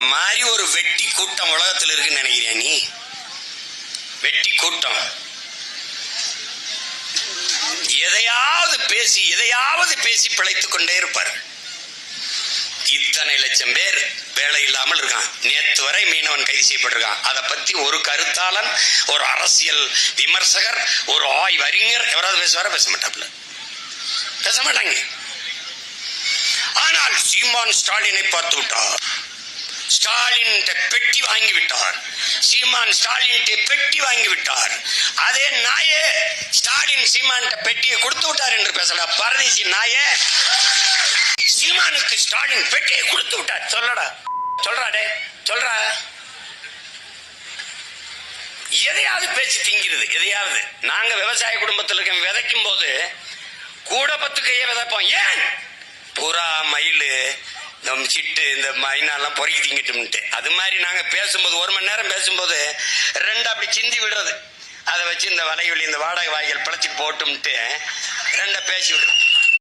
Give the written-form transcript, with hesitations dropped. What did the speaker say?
மாதிரி ஒரு வெட்டி கூட்டம் உலகத்தில் இருக்குன்னு நினைக்கிறியா நீ? வெட்டி கூட்டம் எதையாவது பேசி பிழைத்துக் கொண்டே இருப்பார். இத்தனை லட்சம் பேர் வேலை இல்லாமல் இருக்கான். நேற்று வரை மீனவன் கைது செய்யப்பட்டிருக்கான். அதை பத்தி ஒரு கருத்தாளன், ஒரு அரசியல் விமர்சகர், ஒரு ஆய்வறிஞர் எவராது பேசுவார? பேச மாட்டாங்க. ஆனால் சீமான் ஸ்டாலினை பார்த்து விட்டார். ஸ்டாலின் பெட்டி வாங்கி விட்டார். சீமான் ஸ்டாலின் பெட்டி வாங்கி விட்டார். அதே நாயே ஸ்டாலின் சீமான் பெட்டியை கொடுத்து விட்டார் என்று பேசல. பரதேசி நாயே, சீமானுக்கு ஸ்டாலின் பெட்டியை கொடுத்து விட்டார். சொல்றா எதையாவது பேசி திங்கிறது. எதையாவது நாங்க விவசாய குடும்பத்தில் இருக்க விதைக்கும் போது கூட 10 கையை விதைப்போம். ஏன்? புறா, மயில், சிட்டு, இந்த மைனாலாம் பொறுக்கி திங்கிட்டு. அது மாதிரி நாங்க பேசும்போது 1 மணி நேரம் பேசும்போது 2 அப்படி சிந்தி விடுறது. அதை வச்சு இந்த வலைவெளி, இந்த வாடகை வாய்கள் பிழைச்சிட்டு போட்டும்ட்டு 2 பேசி விடுறது.